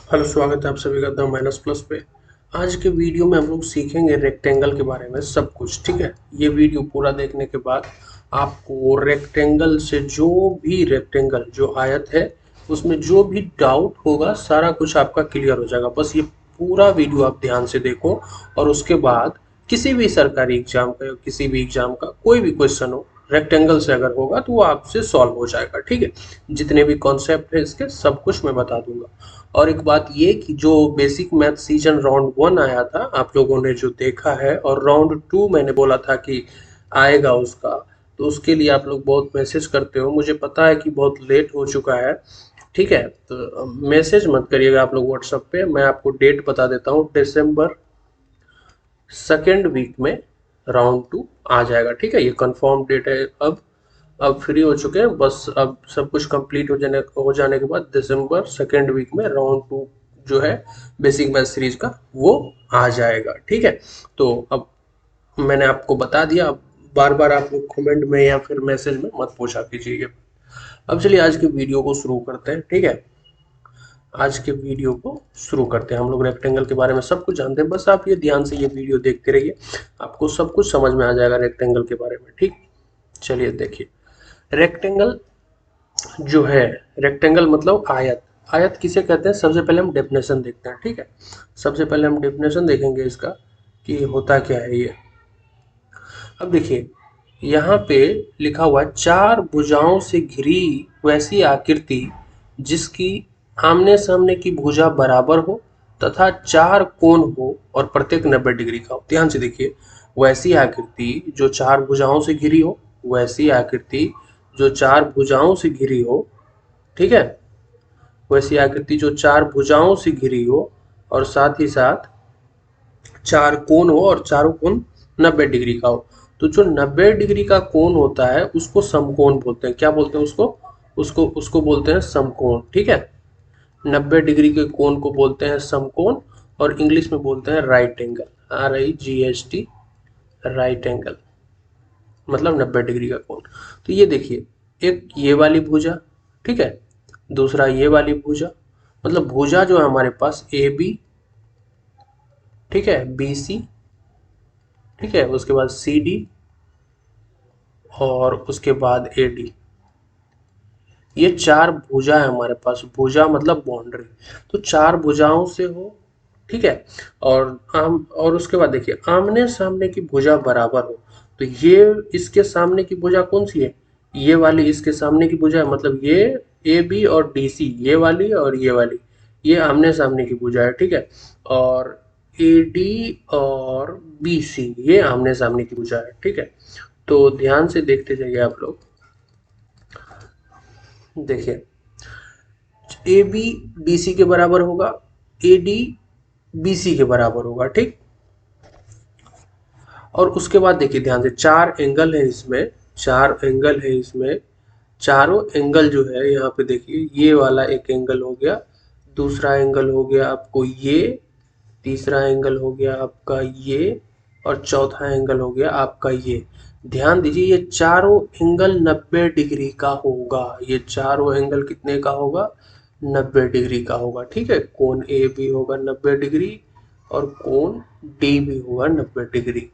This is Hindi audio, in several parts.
हेलो, स्वागत है आप सभी का द माइनस प्लस पे। आज के वीडियो में हम लोग सीखेंगे रेक्टेंगल के बारे में सब कुछ। ठीक है, ये वीडियो पूरा देखने के बाद आपको रेक्टेंगल से जो भी रेक्टेंगल जो आयत है उसमें जो भी डाउट होगा सारा कुछ आपका क्लियर हो जाएगा। बस ये पूरा वीडियो आप ध्यान से देखो और उसके बाद किसी भी सरकारी एग्जाम का या किसी भी एग्जाम का कोई भी क्वेश्चन हो रेक्टेंगल से अगर होगा तो वो आपसे सॉल्व हो जाएगा। ठीक है, जितने भी कॉन्सेप्ट है इसके सब कुछ मैं बता दूंगा। और एक बात ये कि जो बेसिक मैथ सीजन राउंड 1 आया था आप लोगों ने जो देखा है, और राउंड 2 मैंने बोला था कि आएगा उसका, तो उसके लिए आप लोग बहुत मैसेज करते हो। मुझे पता है कि बहुत लेट हो चुका है। ठीक है, तो मैसेज मत करिएगा आप लोग व्हाट्सएप पे। मैं आपको डेट बता देता हूँ, दिसंबर सेकेंड वीक में राउंड 2 आ जाएगा। ठीक है, ये कंफर्म डेट है। अब फ्री हो चुके हैं, बस अब सब कुछ कंप्लीट हो जाने के बाद दिसंबर सेकेंड वीक में राउंड 2 जो है बेसिक मैथ सीरीज का वो आ जाएगा। ठीक है, तो अब मैंने आपको बता दिया। अब बार बार आप लोग कमेंट में या फिर मैसेज में मत पूछा कीजिए। अब चलिए आज की वीडियो को शुरू करते हैं। ठीक है, आज के वीडियो को शुरू करते हैं। हम लोग रेक्टेंगल के बारे में सब कुछ जानते हैं, बस आप ये ध्यान से ये वीडियो देखते रहिए, आपको सब कुछ समझ में आ जाएगा रेक्टेंगल के बारे में। ठीक, चलिए देखिए। रेक्टेंगल जो है, रेक्टेंगल मतलब आयत। आयत किसे कहते हैं, सबसे पहले हम डेफिनेशन देखते हैं। ठीक है, सबसे पहले हम डेफिनेशन देखेंगे इसका कि होता क्या है ये। अब देखिए, यहाँ पे लिखा हुआ है चार भुजाओं से घिरी वैसी आकृति जिसकी आमने सामने की भुजा बराबर हो तथा चार कोण हो और प्रत्येक 90 डिग्री का हो। ध्यान से देखिए, वैसी आकृति जो चार भुजाओं से घिरी हो, वैसी आकृति जो चार भुजाओं से घिरी हो। ठीक है, वैसी आकृति जो चार भुजाओं से घिरी हो और साथ ही साथ चार कोण हो और चारों कोण 90 डिग्री का हो। तो जो 90 डिग्री का कोण होता है उसको समकोण बोलते हैं। क्या बोलते हैं उसको? उसको उसको बोलते हैं समकोण। ठीक है, 90 डिग्री के कोण को बोलते हैं समकोण, और इंग्लिश में बोलते हैं right angle. RIGHT, right angle मतलब 90 डिग्री का कोण। तो ये देखिए, एक ये वाली भुजा, ठीक है, दूसरा ये वाली भुजा, मतलब भुजा जो है हमारे पास AB, ठीक है, BC, ठीक है, उसके बाद CD और उसके बाद AD। ये चार भुजा है हमारे पास। भुजा मतलब बाउंड्री। तो चार भुजाओं से हो, ठीक है, और उसके बाद देखिए आमने सामने की भुजा बराबर हो। तो ये इसके सामने की भुजा कौन सी है? ये वाली इसके सामने की भुजा है, मतलब ये AB और DC, ये वाली और ये वाली, ये आमने सामने की भुजा है। ठीक है, और AD और BC ये आमने सामने की भुजा है। ठीक है, तो ध्यान से देखते जाइए आप लोग। देखिए, AB BC के बराबर होगा, AD BC के बराबर होगा। ठीक, और उसके बाद देखिए ध्यान से, चार एंगल है इसमें, चार एंगल है इसमें। चारों एंगल जो है यहाँ पे देखिए, ये वाला एक एंगल हो गया, दूसरा एंगल हो गया आपको ये, तीसरा एंगल हो गया आपका ये, और चौथा एंगल हो गया आपका ये। ध्यान दीजिए, ये चारों एंगल 90 डिग्री का होगा। ये चारों एंगल कितने का होगा? 90 डिग्री का होगा। ठीक है, कोण ए भी होगा 90 डिग्री और कोण डी भी होगा 90 डिग्री।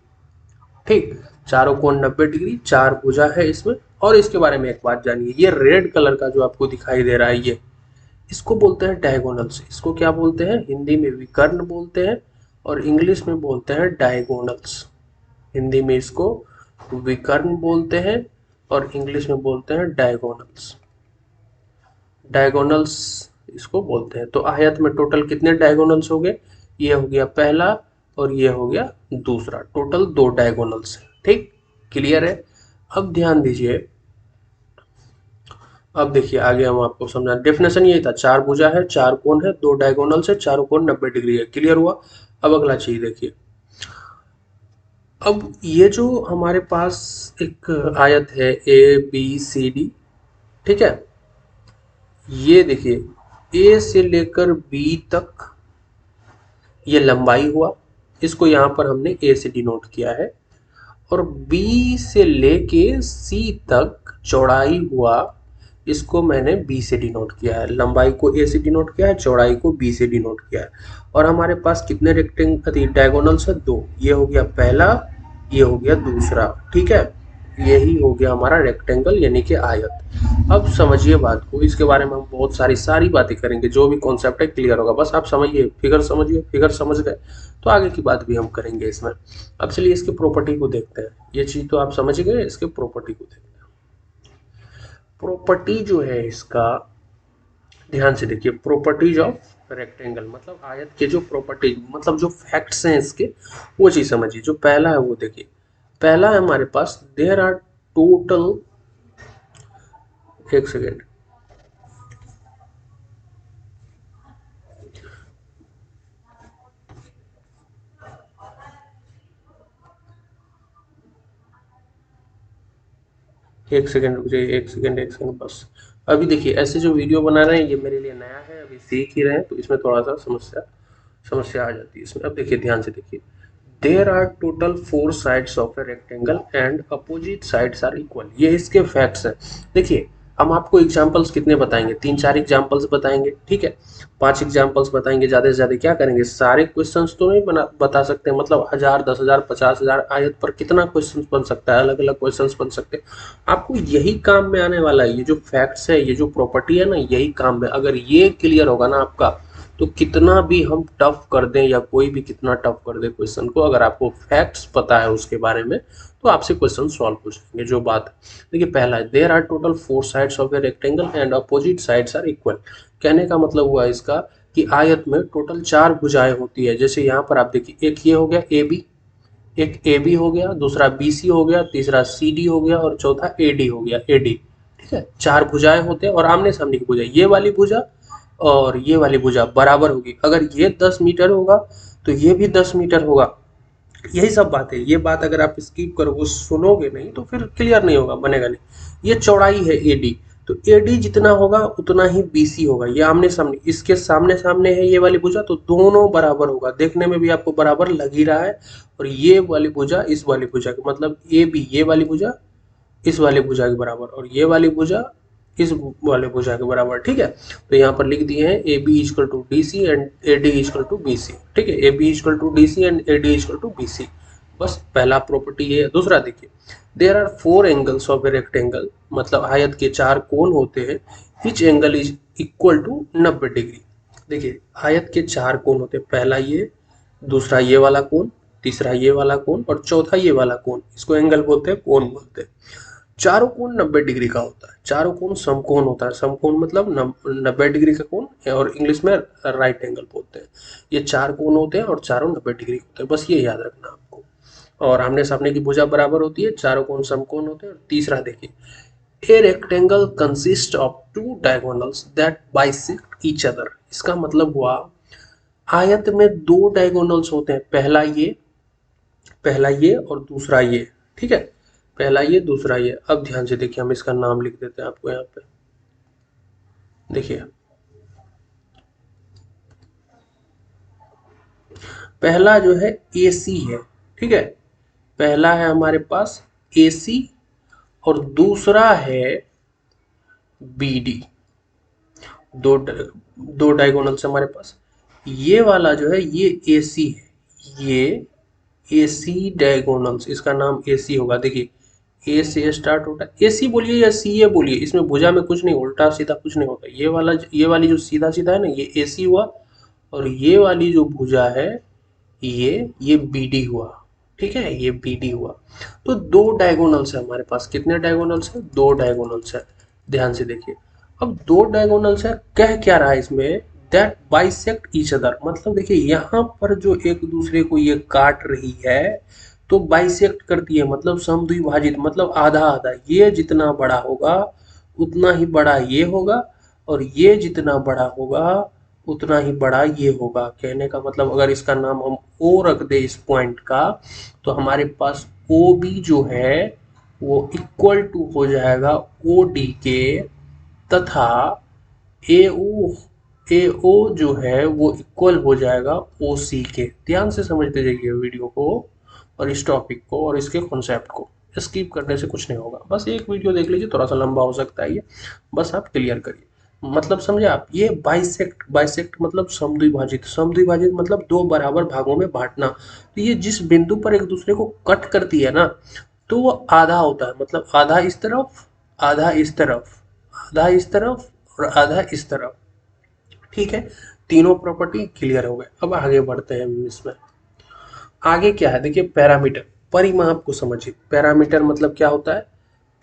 ठीक, चारों कोण 90 डिग्री, चार भुजा है इसमें। और इसके बारे में एक बात जानिए, ये रेड कलर का जो आपको दिखाई दे रहा है, ये इसको बोलते हैं डायगोनल्स। इसको क्या बोलते हैं? हिंदी में विकर्ण बोलते हैं और इंग्लिश में बोलते हैं डायगोनल्स। हिंदी में इसको विकर्ण बोलते हैं और इंग्लिश में बोलते हैं डायगोनल्स। डायगोनल्स इसको बोलते हैं। तो आयत में टोटल कितने डायगोनल्स हो गए? ये हो गया पहला और ये हो गया दूसरा, टोटल दो डायगोनल्स है। ठीक, क्लियर है? अब ध्यान दीजिए, अब देखिए आगे हम आपको समझा। डेफिनेशन यही था, चार भुजा है, चार कोण है, दो डायगोनल्स है, चारों कोण 90 डिग्री है। क्लियर हुआ? अब अगला चीज देखिए। अब ये जो हमारे पास एक आयत है ABCD, ठीक है, ये देखिए A से लेकर B तक ये लंबाई हुआ, इसको यहाँ पर हमने A से डिनोट किया है। और B से लेके C तक चौड़ाई हुआ, इसको मैंने बी से डिनोट किया है, लंबाई को ए से डिनोट किया है, चौड़ाई को बी से डिनोट किया है। और हमारे पास कितने रेक्टेंगल डायगोनल्स है? दो। ये हो गया पहला, ये हो गया दूसरा, ठीक है। यही हो गया हमारा रेक्टेंगल यानी कि आयत। अब समझिए बात को, इसके बारे में हम बहुत सारी बातें करेंगे, जो भी कॉन्सेप्ट है क्लियर होगा। बस आप समझिए, फिगर समझिए, फिगर समझ गए तो आगे की बात भी हम करेंगे इसमें। अब चलिए इसकी प्रॉपर्टी को देखते हैं। ये चीज तो आप समझ गए, इसके प्रॉपर्टी को देखते हैं। प्रॉपर्टी जो है इसका, ध्यान से देखिए, प्रॉपर्टीज ऑफ रेक्टेंगल मतलब आयत के जो प्रॉपर्टी मतलब जो फैक्ट्स हैं इसके, वो चीज समझिए। जो पहला है वो देखिए, पहला है हमारे पास देयर आर टोटल, एक सेकेंड, एक सेकेंड रुक जाइए, एक सेकेंड, एक सेकेंड बस। अभी देखिए, ऐसे जो वीडियो बना रहे हैं ये मेरे लिए नया है, अभी सीख ही रहे हैं, तो इसमें थोड़ा सा समस्या समस्या आ जाती है इसमें। अब देखिए, ध्यान से देखिए, there are total 4 sides of a rectangle and opposite sides are equal. ये इसके फैक्ट्स हैं। देखिए, हम आपको एग्जांपल्स कितने बताएंगे? 3-4 एग्जांपल्स बताएंगे, ठीक है। 5 एग्जांपल्स बताएंगे, ज़्यादा से ज़्यादा क्या करेंगे, सारे क्वेश्चंस तो नहीं बता सकते, मतलब 1000, 10,000, 50,000 आयत पर कितना क्वेश्चंस बन सकता है, अलग अलग क्वेश्चंस बन सकते हैं। आपको यही काम में आने वाला है, ये जो फैक्ट्स है, ये जो प्रॉपर्टी है ना, यही काम में, अगर ये क्लियर होगा ना आपका, तो कितना भी हम टफ कर दें या कोई भी कितना टफ कर दे क्वेश्चन को, अगर आपको फैक्ट्स पता है उसके बारे में, तो आपसे क्वेश्चन सॉल्व हो जाएंगे। जो बात है देखिए, पहला है there are total 4 sides of a rectangle and opposite sides are equal. कहने का मतलब हुआ इसका कि आयत में टोटल 4 भुजाएं होती है। जैसे यहाँ पर आप देखिए, एक ये हो गया ए बी, एक ए बी हो गया, दूसरा बी सी हो गया, तीसरा सी डी हो गया और चौथा ए डी हो गया, ए डी, ठीक है। 4 भुजाएं होते हैं और आमने सामने की भुजा, ये वाली भुजा और ये वाली भुजा बराबर होगी। अगर ये 10 मीटर होगा तो ये भी 10 मीटर होगा। यही सब बात है। ये बात अगर आप स्किप करोगे, सुनोगे नहीं, तो फिर क्लियर नहीं होगा, बनेगा नहीं। ये चौड़ाई है एडी, तो एडी जितना होगा उतना ही बीसी होगा। ये आमने सामने, इसके सामने सामने है ये वाली भुजा, तो दोनों बराबर होगा। देखने में भी आपको बराबर लग ही रहा है। और ये वाली भुजा इस वाली भुजा की, मतलब ए बी, ये वाली भुजा इस वाली भुजा के बराबर और ये वाली भुजा इस वाले भुजा के बराबर, ठीक है। तो यहाँ पर लिख दिए हैं A B equal to D C and A D equal to B C, ठीक है। A B equal to D C and A D equal to B C, बस पहला प्रॉपर्टी ये है। दूसरा देखिए, there are 4 angles of a rectangle, मतलब आयत के 4 कोण होते हैं। Which angle is equal to 90 degree. देखिए, आयत के 4 कोण होते हैं, पहला ये, दूसरा ये वाला कोण, तीसरा ये वाला कोण और चौथा ये वाला कोण। इसको एंगल बोलते हैं, कोण बोलते हैं। चारों कोण 90 डिग्री का होता है। चारों कोण समकोण होता है। समकोण मतलब 90 डिग्री का कोण, और इंग्लिश में राइट एंगल बोलते हैं। ये 4 कोण होते हैं और चारों 90 डिग्री होते हैं, बस ये याद रखना आपको। और आमने सामने की भुजा बराबर होती है, चारों कोण समकोण होते हैं। और तीसरा देखिए, a rectangle consist of 2 diagonals that bisect each other. इसका मतलब हुआ, आयत में 2 डायगोनल्स होते हैं, पहला ये और दूसरा ये, ठीक है। पहला ये, दूसरा ये। अब ध्यान से देखिए, हम इसका नाम लिख देते हैं आपको यहाँ पे। देखिए, पहला जो है AC है, ठीक है। पहला है हमारे पास AC और दूसरा है BD। दो डायगोनल्स हमारे पास। ये वाला जो है ये AC है, ये AC डायगोनल्स, इसका नाम AC होगा। देखिए, ए से स्टार्ट होता है, AC बोलिए या CA बोलिए, इसमें भुजा में कुछ नहीं, उल्टा सीधा कुछ नहीं होता। ये वाली जो सीधा सीधा है ना, ये AC हुआ। और ये वाली जो भुजा है, ये BD हुआ, ठीक है, ये BD हुआ। तो 2 डायगोनल्स है हमारे पास। कितने डायगोनल्स है? 2 डायगोनल्स है। ध्यान से देखिए, अब 2 डायगोनल्स है, कह क्या रहा है इसमें, दैट बाइसेक्ट ईच अदर। मतलब देखिए, यहाँ पर जो एक दूसरे को ये काट रही है, तो बाइसेक्ट करती है, मतलब समद्विभाजित, मतलब आधा आधा। ये जितना बड़ा होगा उतना ही बड़ा ये होगा, और ये जितना बड़ा होगा उतना ही बड़ा ये होगा। कहने का मतलब, अगर इसका नाम हम O रख दे इस पॉइंट का, तो हमारे पास OB जो है वो इक्वल टू हो जाएगा OD के, तथा AO जो है वो इक्वल हो जाएगा OC के। ध्यान से समझते जाइए वीडियो को और इस टॉपिक को और इसके कॉन्सेप्ट को। स्किप करने से कुछ नहीं होगा, बस एक वीडियो देख लीजिए, थोड़ा सा लंबा हो सकता है ये, बस आप क्लियर करिए। मतलब समझे आप, ये बाइसेक्ट, बाइसेक्ट मतलब समद्विभाजित, समद्विभाजित मतलब दो बराबर भागों में बांटना। तो ये जिस बिंदु पर एक दूसरे को कट करती है ना, तो वो आधा होता है, मतलब आधा इस तरफ, आधा इस तरफ, आधा इस तरफ और आधा इस तरफ। ठीक है, तीनों प्रॉपर्टी क्लियर हो गए। अब आगे बढ़ते हैं हम इसमें। आगे क्या है देखिए, पैरामीटर, परिमाप को समझिए। पैरामीटर मतलब क्या होता है,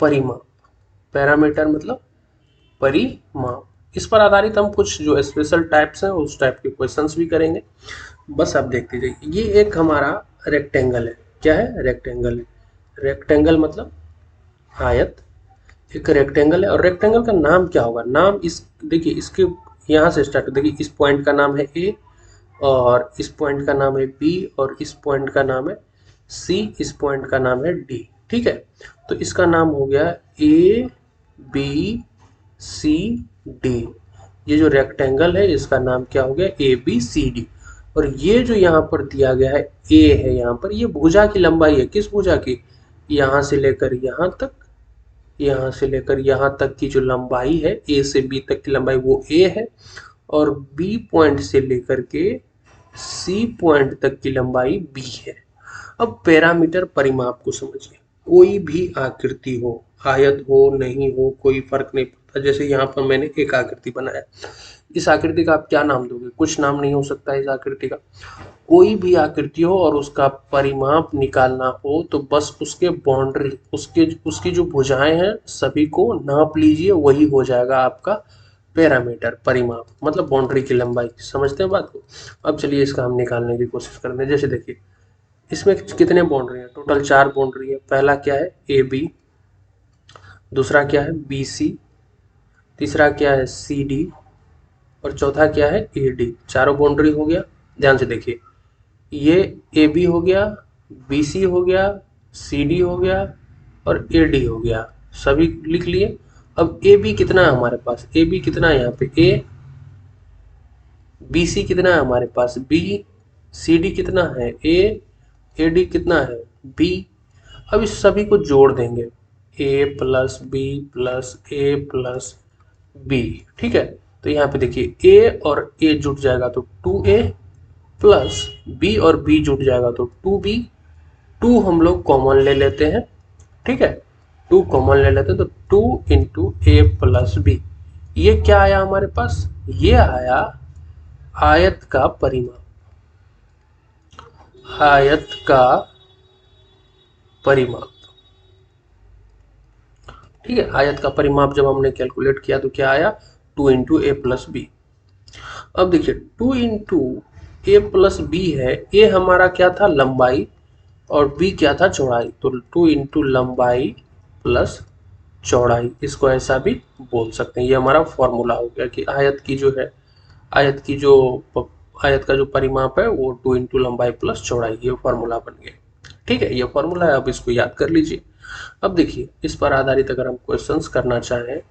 परिमाप। पैरामीटर मतलब परिमाप। इस पर आधारित हम कुछ जो स्पेशल टाइप्स हैं उस टाइप के क्वेश्चंस भी करेंगे। बस आप देखते जाइए। ये एक हमारा रेक्टेंगल है। क्या है, रेक्टेंगल है। रेक्टेंगल मतलब आयत। एक रेक्टेंगल है, और रेक्टेंगल का नाम क्या होगा, नाम इस देखिए, इसके यहाँ से स्टार्ट, देखिए इस पॉइंट का नाम है ए, और इस पॉइंट का नाम है बी, और इस पॉइंट का नाम है सी, इस पॉइंट का नाम है डी। ठीक है, तो इसका नाम हो गया ए बी सी डी। ये जो रेक्टेंगल है इसका नाम क्या हो गया, ए बी सी डी। और ये जो यहाँ पर दिया गया है ए है, यहाँ पर ये भुजा की लंबाई है। किस भुजा की, यहाँ से लेकर यहाँ तक, यहाँ से लेकर यहाँ तक की जो लंबाई है, ए से बी तक की लंबाई वो ए है, और बी पॉइंट से लेकर के सी पॉइंट तक की लंबाई बी है। अब पैरामीटर परिमाप को समझिए। कोई भी आकृति हो, आयत हो नहीं हो कोई फर्क नहीं पड़ता। जैसे यहाँ पर मैंने एक आकृति बनाया, इस आकृति का आप क्या नाम दोगे, कुछ नाम नहीं हो सकता है इस आकृति का। कोई भी आकृति हो और उसका परिमाप निकालना हो तो बस उसके बाउंड्री, उसके उसकी जो भुजाएं हैं सभी को नाप लीजिए, वही हो जाएगा आपका पैरामीटर, परिमाप मतलब बाउंड्री की लंबाई। समझते हैं बात को। अब चलिए इसका हम निकालने की कोशिश करते हैं। जैसे देखिए, इसमें कितने बाउंड्री हैं, टोटल 4 बाउंड्री है। पहला क्या है, ए बी, दूसरा क्या है बी सी, तीसरा क्या है सी डी, और चौथा क्या है ए डी। चारों बाउंड्री हो गया। ध्यान से देखिए, ये ए बी हो गया, बी सी हो गया, सी डी हो गया, और ए डी हो गया। सभी लिख लिए। अब ए बी कितना है हमारे पास, ए बी कितना है यहाँ पे ए, बी सी कितना है हमारे पास बी, सी डी कितना है ए डी कितना है बी। अब इस सभी को जोड़ देंगे, ए प्लस बी प्लस ए प्लस बी। ठीक है, तो यहाँ पे देखिए ए और ए जुट जाएगा तो 2a, प्लस बी और बी जुट जाएगा तो 2b। 2 हम लोग कॉमन ले लेते हैं। ठीक है, 2 कॉमन ले लेते हैं तो 2 इंटू ए प्लस बी। ये क्या आया हमारे पास, ये आया आयत का परिमाप। आयत का परिमाप। ठीक है, आयत का परिमाप जब हमने कैलकुलेट किया तो क्या आया, 2 इंटू ए प्लस बी। अब देखिए 2 इंटू ए प्लस बी है, ए हमारा क्या था लंबाई, और बी क्या था चौड़ाई। तो 2 इंटू लंबाई प्लस चौड़ाई, इसको ऐसा भी बोल सकते हैं। ये हमारा फॉर्मूला हो गया कि आयत की जो है, आयत की जो आयत का जो परिमाप है वो 2 इंटू लंबाई प्लस चौड़ाई, ये फॉर्मूला बन गया। ठीक है, ये फॉर्मूला है, अब इसको याद कर लीजिए। अब देखिए, इस पर आधारित अगर हम क्वेश्चंस करना चाहें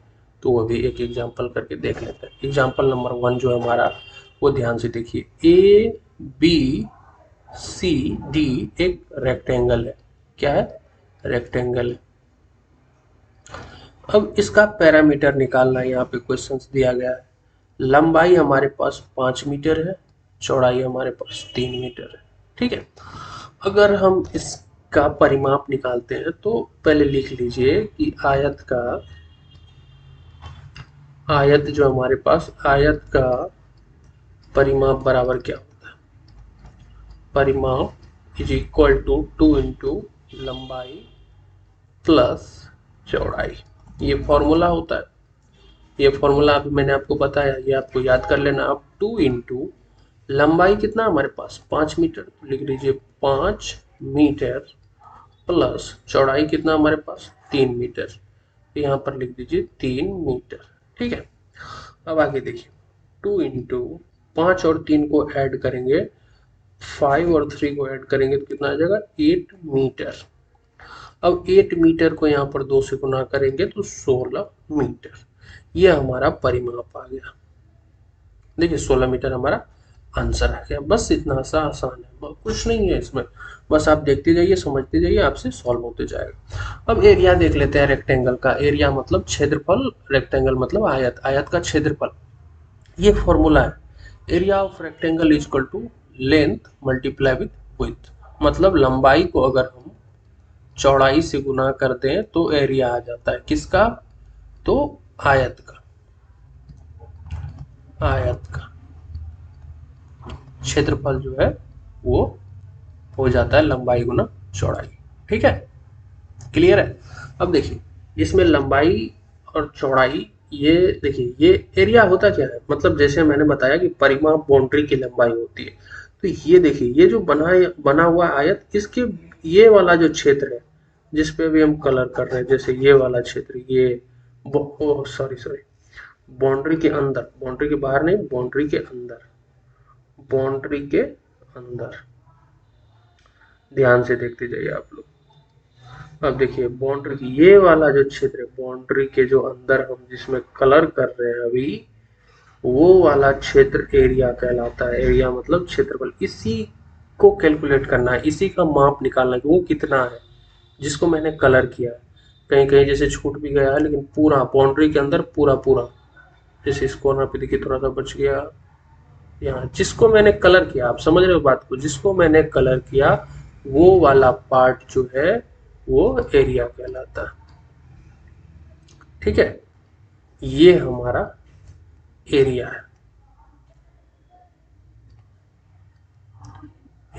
तो वो भी एक एग्जांपल करके देख लेते हैं। एग्जांपल नंबर 1 जो हमारा, वो ध्यान से देखिए। ए बी सी डी एक रेक्टेंगल है। क्या है, रेक्टेंगल है। अब इसका पैरामीटर निकालना है, यहाँ पे क्वेश्चंस दिया गया है। लंबाई हमारे पास 5 मीटर है, चौड़ाई हमारे पास 3 मीटर है। ठीक है, अगर हम इसका परिमाप निकालते हैं तो पहले लिख लीजिए कि आयत जो हमारे पास, आयत का परिमाप बराबर क्या होता है, परिमाप इज इक्वल टू 2 इंटू लंबाई प्लस चौड़ाई। ये फॉर्मूला होता है। ये फॉर्मूला अभी मैंने आपको बताया, ये आपको याद कर लेना। अब 2 इंटू लंबाई कितना हमारे पास 5 मीटर, तो लिख लीजिए 5 मीटर, प्लस चौड़ाई कितना हमारे पास 3 मीटर, तो यहाँ पर लिख दीजिए 3 मीटर। ठीक है, अब आगे देखिए, 2 इंटू 5 और 3 को ऐड करेंगे, 5 और 3 को ऐड करेंगे तो कितना आ जाएगा 8 मीटर। अब 8 मीटर को यहाँ पर 2 से गुना करेंगे तो 16 मीटर। ये हमारा परिमाप आ गया। देखिए 16 मीटर हमारा आंसर आ गया। बस इतना सा आसान है, कुछ नहीं है इसमें। बस आप देखते जाइए, समझते जाइए, आपसे सॉल्व होते जाएगा। अब एरिया देख लेते हैं रेक्टेंगल का। एरिया मतलब क्षेत्रफल, रेक्टेंगल मतलब आयत, आयत का क्षेत्रफल। ये फॉर्मूला है, area of rectangle is equal to length multiply with width. मतलब लंबाई को अगर हम चौड़ाई से गुना कर दें तो एरिया आ जाता है किसका, तो आयत का, आयत का क्षेत्रफल जो है वो हो जाता है लंबाई गुना चौड़ाई। ठीक है, क्लियर है। अब देखिए इसमें लंबाई और चौड़ाई, ये देखिए ये एरिया होता क्या है, मतलब जैसे मैंने बताया कि परिमाप बाउंड्री की लंबाई होती है। तो ये देखिए ये जो बना बना हुआ आयत, इसके ये वाला जो क्षेत्र है जिस पे भी हम कलर कर रहे हैं, जैसे ये वाला क्षेत्र, ये सॉरी सॉरी, बाउंड्री के अंदर, बाउंड्री के बाहर नहीं, बाउंड्री के अंदर, बाउंड्री के अंदर, ध्यान से देखते जाइए आप लोग। अब देखिए बाउंड्री की ये वाला जो क्षेत्र है, बाउंड्री के जो अंदर हम जिसमें कलर कर रहे हैं अभी, वो वाला क्षेत्र एरिया कहलाता है। एरिया मतलब क्षेत्रफल। इसी को कैलकुलेट करना है, इसी का माप निकालना है कि वो कितना है जिसको मैंने कलर किया है। कहीं कहीं जैसे छूट भी गया है, लेकिन पूरा बाउंड्री के अंदर पूरा पूरा, जैसे इस कॉर्नर पे देखिए थोड़ा सा बच गया, यहाँ जिसको मैंने कलर किया, आप समझ रहे हो बात को, जिसको मैंने कलर किया वो वाला पार्ट जो है वो एरिया कहलाता है। ठीक है, ये हमारा एरिया है,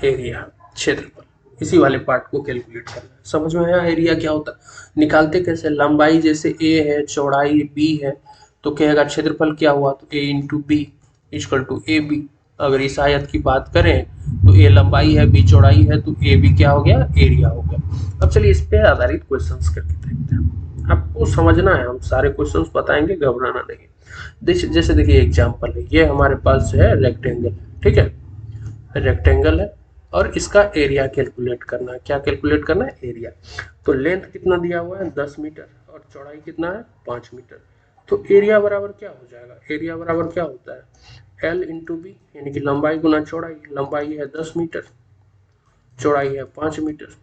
एरिया क्षेत्रफल। इसी वाले पार्ट को कैलकुलेट करना है। समझ में आया एरिया क्या होता है, निकालते कैसे। लंबाई जैसे ए है, चौड़ाई बी है, तो कहेगा क्षेत्रफल क्या हुआ, तो A into B equal to A B. अगर इस आयत की बात करें तो ए लंबाई है, बी चौड़ाई है, तो ए बी क्या हो गया, एरिया हो गया। अब चलिए इस पे आधारित क्वेश्चंस करके देखते हैं। आपको समझना है, हम सारे क्वेश्चंस बताएंगे, घबराना नहीं। जैसे देखिए एग्जांपल है, ये हमारे पास जो है रेक्टेंगल, ठीक है, रेक्टेंगल है, और इसका एरिया कैलकुलेट करना है। क्या कैलकुलेट करना है, एरिया। तो लेंथ कितना दिया हुआ है, 10 मीटर, और चौड़ाई कितना है, 5 मीटर। तो एरिया बराबर क्या हो जाएगा, एरिया बराबर क्या होता है, एल इंटू बी, यानी कि लंबाई गुना चौड़ाई। लंबाई है 10 मीटर, चौड़ाई है 5 मीटर,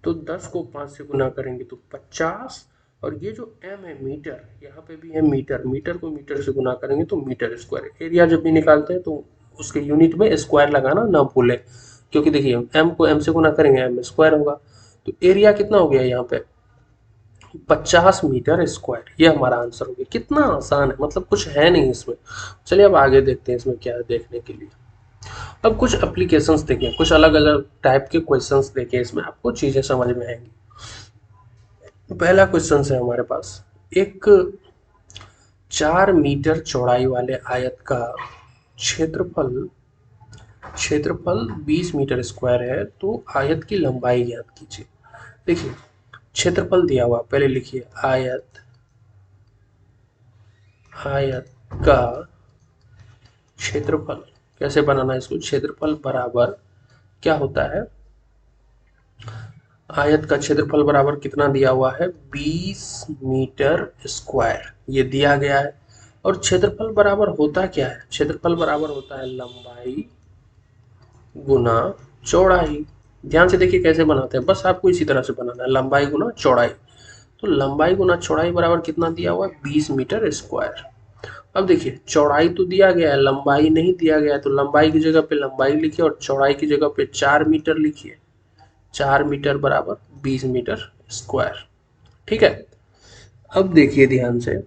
तो 10 को 5 से गुना करेंगे तो 50, और ये जो m है मीटर, यहाँ पे भी है मीटर, मीटर को मीटर से गुना करेंगे तो मीटर स्क्वायर। एरिया जब भी निकालते हैं तो उसके यूनिट में स्क्वायर लगाना ना भूले, क्योंकि देखिए m को m से गुना करेंगे m स्क्वायर होगा। तो एरिया कितना हो गया यहाँ पे, 50 मीटर स्क्वायर। ये हमारा आंसर हो गया। कितना आसान है, मतलब कुछ है नहीं इसमें। चलिए अब आगे देखते हैं इसमें क्या है देखने के लिए। अब कुछ एप्लीकेशंस देखें, कुछ अलग अलग टाइप के क्वेश्चंस देखें, इसमें आपको चीजें समझ में आएंगी। पहला क्वेश्चन है हमारे पास, एक 4 मीटर चौड़ाई वाले आयत का क्षेत्रफल, क्षेत्रफल 20 मीटर स्क्वायर है, तो आयत की लंबाई ज्ञात कीजिए। देखिए क्षेत्रफल दिया हुआ, पहले लिखिए आयत, आयत का क्षेत्रफल। कैसे बनाना है इसको, क्षेत्रफल बराबर क्या होता है, आयत का क्षेत्रफल बराबर कितना दिया हुआ है, 20 मीटर स्क्वायर, ये दिया गया है। और क्षेत्रफल बराबर होता क्या है, क्षेत्रफल बराबर होता है लंबाई गुना चौड़ाई। ध्यान से देखिए कैसे बनाते हैं, बस आपको इसी तरह से बनाना है, लंबाई गुना चौड़ाई। तो लंबाई गुना चौड़ाई बराबर कितना दिया हुआ है, 20 मीटर स्क्वायर। अब देखिए चौड़ाई तो दिया गया है, लंबाई नहीं दिया गया है, तो लंबाई की जगह पे लंबाई लिखिए और चौड़ाई की जगह पे 4 मीटर लिखिए। 4 मीटर बराबर 20 मीटर स्क्वायर। ठीक है, अब देखिए ध्यान से,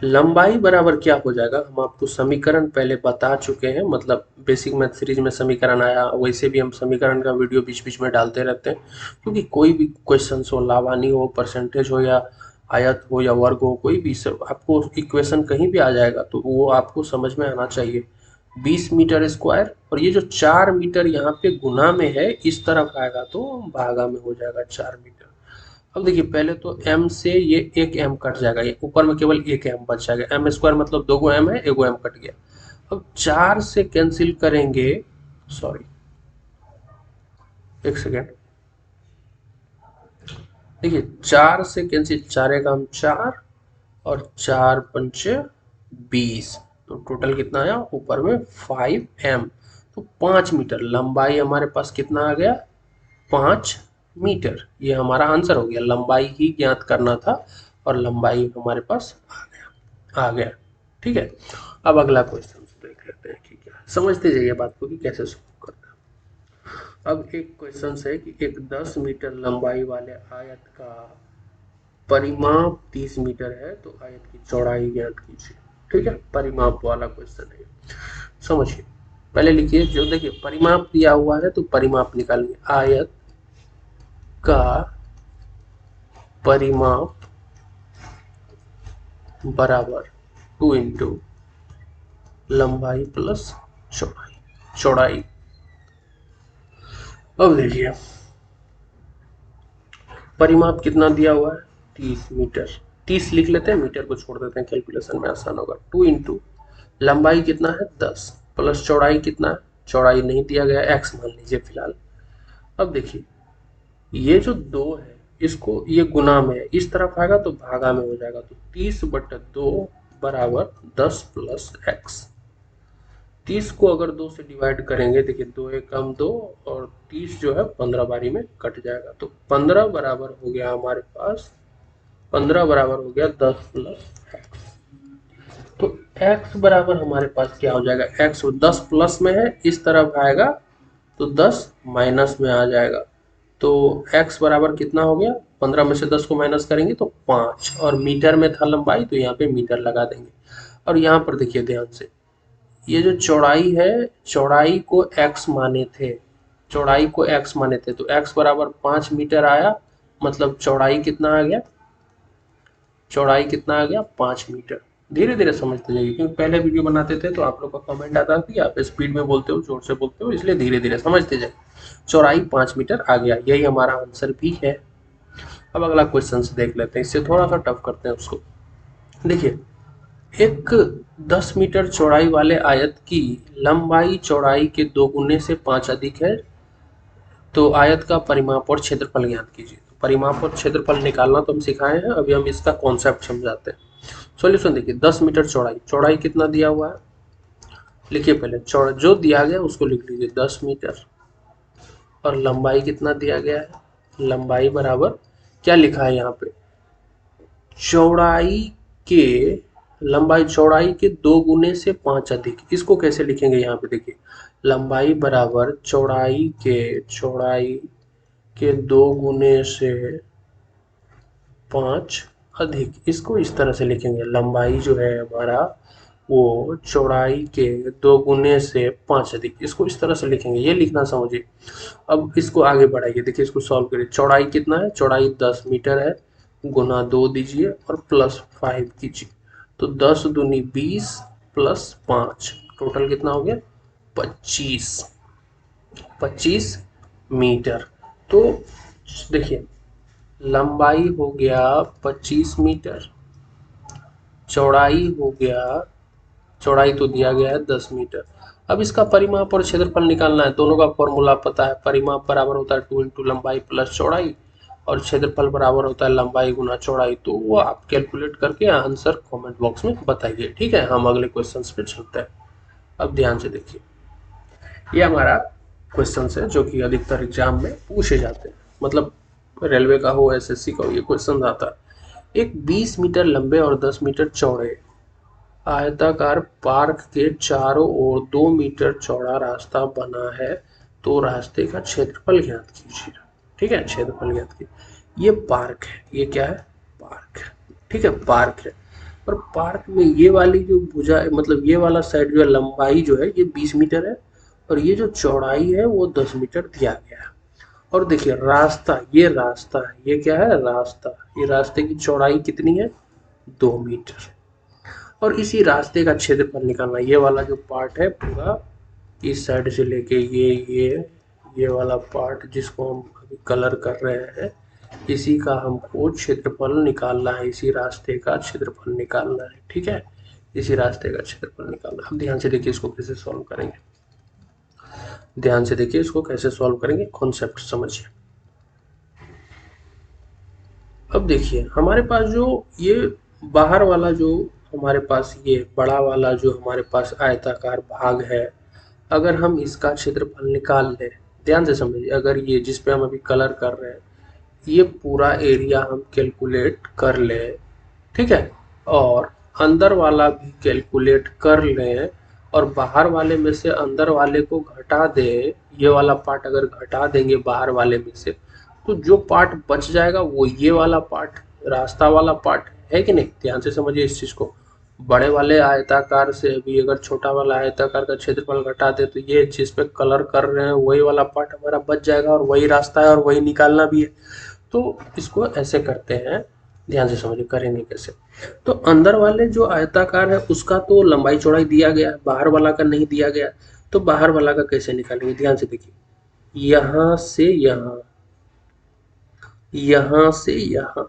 लंबाई बराबर क्या हो जाएगा, हम आपको समीकरण पहले बता चुके हैं, मतलब बेसिक मैथ सीरीज में समीकरण आया, वैसे भी हम समीकरण का वीडियो बीच बीच में डालते रहते हैं, क्योंकि कोई भी क्वेश्चन हो, लावानी हो, परसेंटेज हो, या आयत हो, या वर्ग हो, कोई भी सब आपको इक्वेशन कहीं भी आ जाएगा तो वो आपको समझ में आना चाहिए। 20 मीटर स्क्वायर, और ये जो 4 मीटर यहाँ पे गुना में है, इस तरफ आएगा तो भागा में हो जाएगा 4 मीटर। अब देखिए पहले तो m से ये एक m कट जाएगा, ये ऊपर में केवल एक m बच जाएगा, एम स्क्वायर मतलब 2 गो m है, 1 गो m कट गया। अब 4 से कैंसिल करेंगे, सॉरी एक सेकेंड, देखिए 4 से कैंसिल, 4 का हम 4, और 4 पंचे 20, तो तो टोटल कितना आया ऊपर में 5m। तो 5 मीटर लंबाई हमारे पास कितना आ गया 5 मीटर। ये हमारा आंसर हो गया, लंबाई ही ज्ञात करना था और लंबाई हमारे पास आ गया। ठीक है, अब अगला क्वेश्चन देख लेते हैं कि क्या समझते जाइए बात को कि कैसे सॉल्व करना है। अब एक क्वेश्चन है कि एक 10 मीटर लंबाई वाले आयत का परिमाप 30 मीटर है तो आयत की चौड़ाई ज्ञात कीजिए। ठीक है, परिमाप वाला क्वेश्चन है, समझिए। पहले लिखिए, जो देखिए परिमाप दिया हुआ है तो परिमाप निकालिए। आयत का परिमाप बराबर 2 इंटू लंबाई प्लस चौड़ाई। अब देखिए परिमाप कितना दिया हुआ है 30 मीटर। 30 लिख लेते हैं, मीटर को छोड़ देते हैं, कैलकुलेशन में आसान होगा। 2 इंटू लंबाई कितना है 10 प्लस चौड़ाई कितना है, चौड़ाई नहीं दिया गया, x मान लीजिए फिलहाल। अब देखिए ये जो 2 है इसको ये गुना में है, इस तरफ आएगा तो भागा में हो जाएगा। तो 30/2 बराबर 10 प्लस x। 30 को अगर 2 से डिवाइड करेंगे, देखिए 2 एक कम 2 और 30 जो है 15 बारी में कट जाएगा। तो 15 बराबर हो गया हमारे पास, 15 बराबर हो गया 10 प्लस x। तो x बराबर हमारे पास क्या हो जाएगा, x 10 प्लस में है, इस तरफ आएगा तो 10 माइनस में आ जाएगा। तो x बराबर कितना हो गया, 15 में से 10 को माइनस करेंगे तो 5, और मीटर में था लंबाई तो यहाँ पे मीटर लगा देंगे। और यहाँ पर देखिए ध्यान से, ये जो चौड़ाई है, चौड़ाई को x माने थे, चौड़ाई को x माने थे, तो x बराबर 5 मीटर आया, मतलब चौड़ाई कितना आ गया, चौड़ाई कितना आ गया 5 मीटर। धीरे धीरे समझते जाइए, क्योंकि पहले वीडियो बनाते थे तो आप लोग का कमेंट आता था कि आप स्पीड में बोलते हो, जोर से बोलते हो, इसलिए धीरे धीरे समझते जाइए। चौड़ाई 5 मीटर आ गया, यही हमारा आंसर भी है। अब अगला क्वेश्चन देख लेते हैं, इससे थोड़ा सा टफ करते हैं उसको। देखिए एक 10 मीटर चौड़ाई वाले आयत की लंबाई चौड़ाई के 2 गुने से 5 अधिक है, तो आयत का परिमाप और क्षेत्रफल ज्ञात कीजिए। तो परिमाप और क्षेत्रफल निकालना तो हम सिखाए हैं, अभी हम इसका कॉन्सेप्ट समझाते हैं। सॉल्यूशन देखिए, 10 मीटर चौड़ाई, चौड़ाई कितना दिया हुआ है लिखिए, पहले चौड़ा जो दिया गया उसको लिख लीजिए 10 मीटर, और लंबाई कितना दिया गया है, लंबाई बराबर क्या लिखा है यहाँ पे, चौड़ाई के लंबाई चौड़ाई के 2 गुने से 5 अधिक। इसको कैसे लिखेंगे, यहाँ पे देखिए लंबाई बराबर चौड़ाई के 2 गुने से 5 अधिक। इसको इस तरह से लिखेंगे, लंबाई जो है हमारा वो चौड़ाई के 2 गुने से 5 अधिक, इसको इस तरह से लिखेंगे, ये लिखना समझिए। अब इसको आगे बढ़ाइए, देखिए इसको सॉल्व करिए। चौड़ाई कितना है, चौड़ाई 10 मीटर है, गुना 2 दीजिए और प्लस 5 कीजिए। तो 10 दूनी 20 प्लस 5, टोटल कितना हो गया 25 मीटर। तो देखिए लंबाई हो गया 25 मीटर, चौड़ाई हो गया, चौड़ाई तो दिया गया है 10 मीटर। अब इसका परिमाप और क्षेत्रफल निकालना है, दोनों का फॉर्मूला पता है। परिमाप बराबर होता है 2 इंटू लंबाई प्लस चौड़ाई, और क्षेत्रफल बराबर होता है लंबाई गुना चौड़ाई। तो वो आप कैलकुलेट करके आंसर कमेंट बॉक्स में बताइए। ठीक है, हम अगले क्वेश्चन पे चलते हैं। अब ध्यान से देखिए, ये हमारा क्वेश्चन है जो कि अधिकतर एग्जाम में पूछे जाते हैं, मतलब रेलवे का हो, एसएससी का हो, ये क्वेश्चन आता है। एक 20 मीटर लंबे और 10 मीटर चौड़े आयताकार पार्क के चारों ओर 2 मीटर चौड़ा रास्ता बना है, तो रास्ते का क्षेत्रफल ज्ञात कीजिए। ठीक है, क्षेत्रफल ज्ञात कीजिए। ये पार्क है, ये क्या है पार्क है, ठीक है पार्क है। और पार्क में ये वाली जो भुजा, मतलब ये वाला साइड जो है, लंबाई जो है ये 20 मीटर है, और ये जो चौड़ाई है वो 10 मीटर दिया गया है। और देखिए रास्ता, ये रास्ता है, ये क्या है रास्ता, ये रास्ते की चौड़ाई कितनी है 2 मीटर, और इसी रास्ते का क्षेत्रफल निकालना। ये वाला जो पार्ट है पूरा, इस साइड से लेके ये वाला पार्ट जिसको हम अभी कलर कर रहे हैं, इसी का हमको क्षेत्रफल निकालना है, इसी रास्ते का क्षेत्रफल निकालना है। ठीक है, इसी रास्ते का क्षेत्रफल निकालना। अब ध्यान से देखिए इसको कैसे सॉल्व करेंगे, ध्यान से देखिए इसको कैसे सॉल्व करेंगे, कॉन्सेप्ट समझिए। अब देखिए हमारे पास जो ये बाहर वाला जो हमारे पास ये बड़ा वाला जो हमारे पास आयताकार भाग है, अगर हम इसका क्षेत्रफल निकाल लें, ध्यान से समझिए, अगर ये जिस पे हम अभी कलर कर रहे हैं ये पूरा एरिया हम कैलकुलेट कर लें, ठीक है, और अंदर वाला भी कैलकुलेट कर लें और बाहर वाले में से अंदर वाले को घटा दें, ये वाला पार्ट अगर घटा देंगे बाहर वाले में से, तो जो पार्ट बच जाएगा वो ये वाला पार्ट, रास्ता वाला पार्ट है कि नहीं। ध्यान से समझिए इस चीज को। बड़े वाले आयताकार से अभी अगर छोटा वाला आयताकार का क्षेत्रफल घटा दे तो ये जिस पे कलर कर रहे हैं वही वाला पार्ट हमारा बच जाएगा और वही रास्ता है और वही निकालना भी है। तो इसको ऐसे करते हैं, ध्यान से समझिए करेंगे कैसे। तो अंदर वाले जो आयताकार है उसका तो लंबाई चौड़ाई दिया गया है, बाहर वाला का नहीं दिया गया। तो बाहर वाला का कैसे निकालेंगे, ध्यान से देखिए, यहां से यहां, यहां से यहां,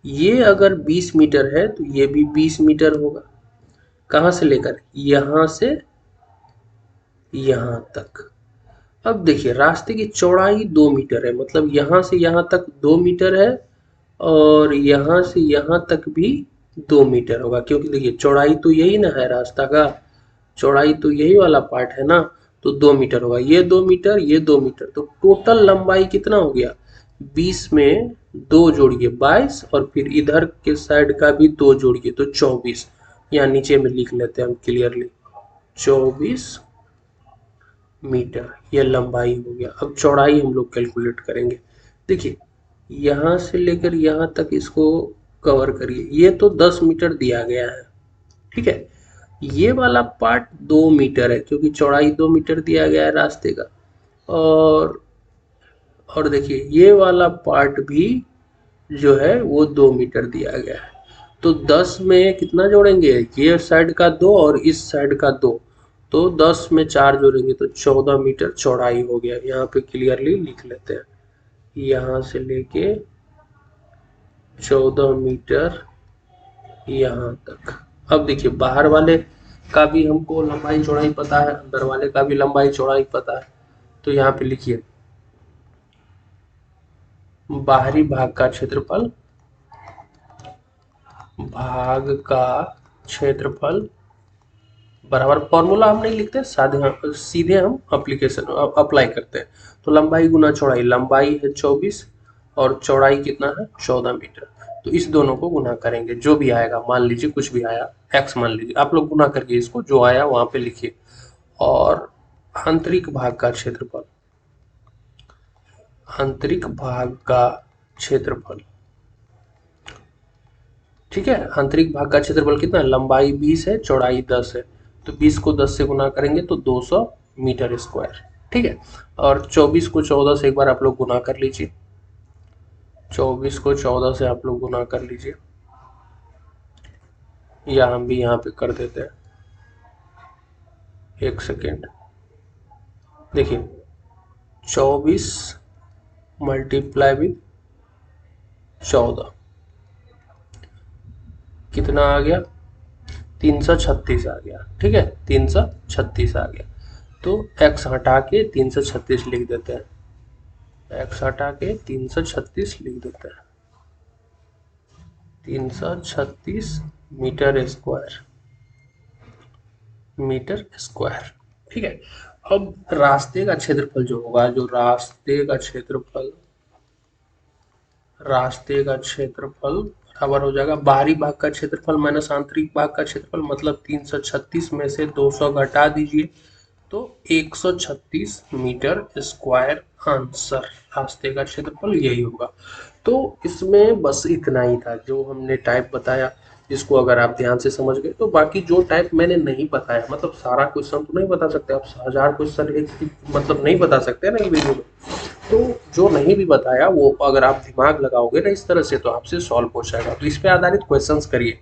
ये अगर 20 मीटर है तो ये भी 20 मीटर होगा। कहां से लेकर, यहां से यहां तक। अब देखिए रास्ते की चौड़ाई 2 मीटर है, मतलब यहां से यहां तक 2 मीटर है और यहां से यहां तक भी 2 मीटर होगा, क्योंकि देखिए चौड़ाई तो यही ना है, रास्ता का चौड़ाई तो यही वाला पार्ट है ना, तो 2 मीटर होगा। ये 2 मीटर, ये 2 मीटर, तो टोटल लंबाई कितना हो गया, 20 में 2 जोड़िए 22 और फिर इधर के साइड का भी 2 जोड़िए तो 24। यहाँ नीचे में लिख लेते हैं हम क्लियरली, 24 मीटर ये लंबाई हो गया। अब चौड़ाई हम लोग कैलकुलेट करेंगे। देखिए यहाँ से लेकर यहाँ तक इसको कवर करिए, ये तो 10 मीटर दिया गया है, ठीक है। ये वाला पार्ट 2 मीटर है क्योंकि चौड़ाई 2 मीटर दिया गया है रास्ते का। और देखिए ये वाला पार्ट भी जो है वो 2 मीटर दिया गया है। तो 10 में कितना जोड़ेंगे, ये साइड का 2 और इस साइड का 2, तो 10 में 4 जोड़ेंगे तो 14 मीटर चौड़ाई हो गया। यहाँ पे क्लियरली लिख लेते हैं, यहाँ से लेके 14 मीटर यहाँ तक। अब देखिए बाहर वाले का भी हमको लंबाई चौड़ाई पता है, अंदर वाले का भी लंबाई चौड़ाई पता है। तो यहाँ पे लिखिए बाहरी भाग का क्षेत्रफल, भाग का क्षेत्रफल बराबर, फॉर्मूला हम नहीं लिखते, सीधे हम एप्लीकेशन अप्लाई करते हैं। तो लंबाई गुना चौड़ाई, लंबाई है 24 और चौड़ाई कितना है 14 मीटर। तो इस दोनों को गुना करेंगे, जो भी आएगा, मान लीजिए कुछ भी आया, x मान लीजिए, आप लोग गुना करके इसको जो आया वहां पे लिखिए। और आंतरिक भाग का क्षेत्रफल, आंतरिक भाग का क्षेत्रफल, ठीक है। आंतरिक भाग का क्षेत्रफल कितना है, लंबाई 20 है, चौड़ाई 10 है, तो 20 को 10 से गुना करेंगे तो 200 मीटर स्क्वायर, ठीक है। और 24 को 14 से एक बार आप लोग गुना कर लीजिए, 24 को 14 से आप लोग गुना कर लीजिए, या हम भी यहाँ पे कर देते हैं, एक सेकेंड। देखिए 24 मल्टीप्लाई विद 14 कितना आ गया, 336 आ गया, ठीक है, 336 आ गया। तो x हटा के 336 लिख देते हैं, x हटा के 336 लिख देते हैं, 336 मीटर स्क्वायर, मीटर स्क्वायर, ठीक है। अब रास्ते का क्षेत्रफल जो होगा, जो रास्ते का क्षेत्रफल बराबर हो जाएगा बाहरी भाग का क्षेत्रफल माइनस आंतरिक भाग का क्षेत्रफल, मतलब 336 में से 200 घटा दीजिए तो 136 मीटर स्क्वायर आंसर, रास्ते का क्षेत्रफल यही होगा। तो इसमें बस इतना ही था जो हमने टाइप बताया, इसको अगर आप ध्यान से समझ गए तो बाकी जो टाइप मैंने नहीं बताया, मतलब सारा क्वेश्चन तो नहीं बता सकते आप, 1000 क्वेश्चन एक मतलब नहीं बता सकते ना वीडियो में। तो जो नहीं भी बताया वो अगर आप दिमाग लगाओगे ना इस तरह से तो आपसे सॉल्व हो जाएगा। तो इस पे आधारित क्वेश्चंस करिए,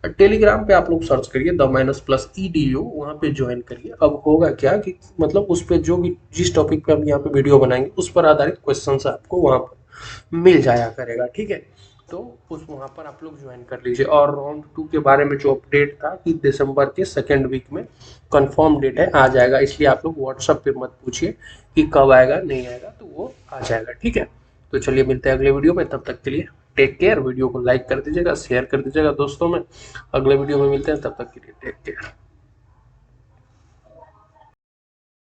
टेलीग्राम पे आप लोग सर्च करिए द माइनस प्लस EDU, वहाँ पे ज्वाइन करिए। अब होगा क्या कि मतलब उस पर जो भी जिस टॉपिक पे हम यहाँ पे वीडियो बनाएंगे उस पर आधारित क्वेश्चंस आपको वहाँ पर मिल जाया करेगा, ठीक है। तो उस वहाँ पर आप लोग ज्वाइन कर लीजिए। और राउंड 2 के बारे में जो अपडेट था कि दिसंबर के सेकेंड वीक में कंफर्म डेट है, आ जाएगा, इसलिए आप लोग व्हाट्सएप पे मत पूछिए कि कब आएगा नहीं आएगा, तो वो आ जाएगा, ठीक है। तो चलिए मिलते हैं अगले वीडियो में, तब तक के लिए टेक केयर। वीडियो को लाइक कर दीजिएगा, शेयर कर दीजिएगा दोस्तों में। अगले वीडियो में मिलते हैं, तब तक के लिए टेक केयर।